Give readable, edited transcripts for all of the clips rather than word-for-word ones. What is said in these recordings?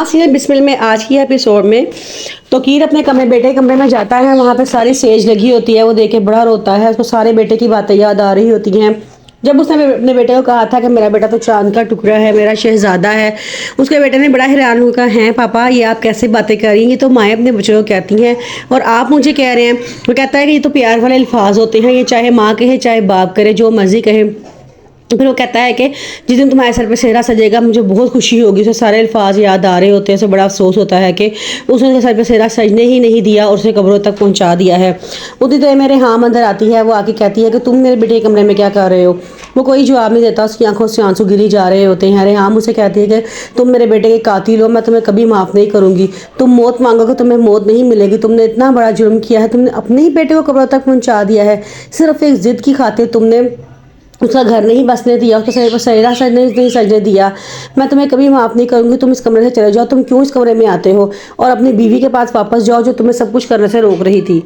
Serial Bismil में आज की एपिसोड में तोकीर अपने बेटे के कमरे में जाता है। वहाँ पे सारी सेज लगी होती है। वो देख के बड़ा रोता है। उसको सारे बेटे की बातें याद आ रही होती हैं। जब उसने अपने बेटे को कहा था कि मेरा बेटा तो चांद का टुकड़ा है, मेरा शहजादा है, उसके बेटे ने बड़ा हैरान होकर कहा, हैं पापा ये आप कैसे बातें कर रही हैं? ये तो माएँ अपने बच्चों को कहती हैं और आप मुझे कह रहे हैं। वो कहता है कि ये तो प्यार वाले अल्फाज होते हैं, ये चाहे माँ कहे चाहे बाप करे, जो मर्जी कहे। तो फिर वो कहता है कि जिस दिन तुम्हारे सर पे सेहरा सजेगा मुझे बहुत खुशी होगी। उसे सारे अल्फाज याद आ रहे होते हैं। उसे बड़ा अफसोस होता है कि उसने उसके सर पे सेहरा सजने ही नहीं दिया और उसे कब्रों तक पहुंचा दिया है। उतनी देर मेरे हाँ अंदर आती है। वो आके कहती है कि तुम मेरे बेटे के कमरे में क्या कर रहे हो? वो कोई जवाब नहीं देता। उसकी आंखों से आंसू गिरी जा रहे होते हैं। अरे हाँ मुझसे कहती है कि तुम मेरे बेटे के कातिल हो, मैं तुम्हें कभी माफ़ नहीं करूँगी। तुम मौत मांगोगे तुम्हें मौत नहीं मिलेगी। तुमने इतना बड़ा जुर्म किया है, तुमने अपने ही बेटे को कब्रों तक पहुँचा दिया है। सिर्फ एक ज़िद की खातिर तुमने उसका घर नहीं बसने दिया, उसके सर पर सेहरा नहीं सजने दिया। मैं तुम्हें कभी माफ़ नहीं करूँगी। तुम इस कमरे से चले जाओ। तुम क्यों इस कमरे में आते हो? और अपनी बीवी के पास वापस जाओ जो तुम्हें सब कुछ करने से रोक रही थी।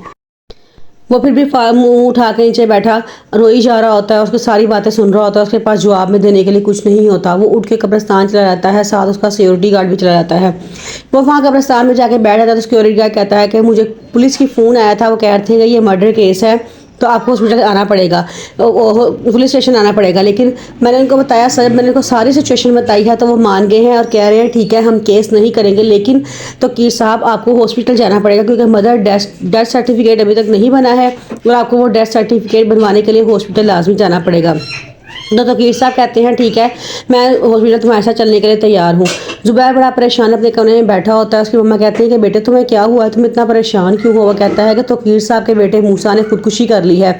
वो फिर भी मुंह उठा के नीचे बैठा रोई जा रहा होता है। उसकी सारी बातें सुन रहा होता है। उसके पास जवाब में देने के लिए कुछ नहीं होता। वो उठ के कब्रिस्तान चला जाता है। साथ उसका सिक्योरिटी गार्ड भी चला जाता है। वो वहाँ कब्रिस्तान में जाके बैठ जाता है तो सिक्योरिटी गार्ड कहता है कि मुझे पुलिस की फ़ोन आया था। वो कह रहे थे कि ये मर्डर केस है तो आपको हॉस्पिटल आना पड़ेगा, पुलिस स्टेशन आना पड़ेगा। लेकिन मैंने उनको बताया सर, मैंने उनको सारी सिचुएशन बताई है तो वो मान गए हैं और कह रहे हैं ठीक है हम केस नहीं करेंगे, लेकिन तोकीर साहब आपको हॉस्पिटल जाना पड़ेगा क्योंकि मदर डेथ सर्टिफिकेट अभी तक नहीं बना है और आपको वो डेथ सर्टिफिकेट बनवाने के लिए हॉस्पिटल लाजमी जाना पड़ेगा। तो तोकीर साहब कहते हैं ठीक है मैं हॉस्पिटल तुम्हारे साथ चलने के लिए तैयार हूँ। जुबैर बड़ा परेशान अपने कमरे में बैठा होता है। उसकी मम्मा कहती है कि बेटे तुम्हें क्या हुआ है, तुम इतना परेशान क्यों हो? वो कहता है कि तोकीर साहब के बेटे मूसा ने खुदकुशी कर ली है।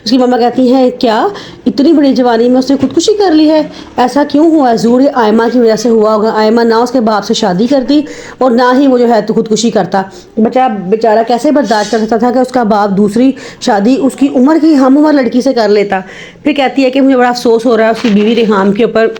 उसकी मम्मा कहती है क्या इतनी बड़ी जवानी में उसने खुदकुशी कर ली है? ऐसा क्यों हुआ? ज़रूर आयमा की वजह से हुआ होगा। आयमा ना उसके बाप से शादी करती और ना ही वो जो है तो खुदकुशी करता। बेचारा कैसे बर्दाश्त कर सकता था कि उसका बाप दूसरी शादी उसकी उम्र की हम उम्र लड़की से कर लेता। फिर कहती है कि मुझे बड़ा अफसोस हो रहा है उसकी बीवी रिहाम के ऊपर,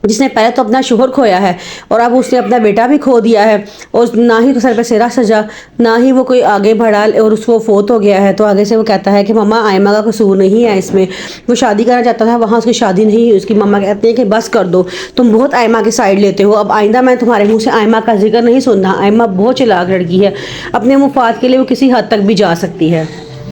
जिसने पहले तो अपना शोहर खोया है और अब उसने अपना बेटा भी खो दिया है और ना ही तो सर पे सेहरा सजा, ना ही वो कोई आगे बढ़ा और उसको फोत हो गया है। तो आगे से वो कहता है कि मम्मा आयमा का कसूर नहीं है इसमें। वो शादी करना चाहता था, वहाँ उसकी शादी नहीं हुई। उसकी मम्मा कहती है कि बस कर दो, तुम बहुत आयमा की साइड लेते हो। अब आइंदा मैं तुम्हारे मुँह से आयमा का जिक्र नहीं सुनना। आयमा बहुत चालाक लड़की है, अपने मुफाद के लिए वो किसी हद तक भी जा सकती है।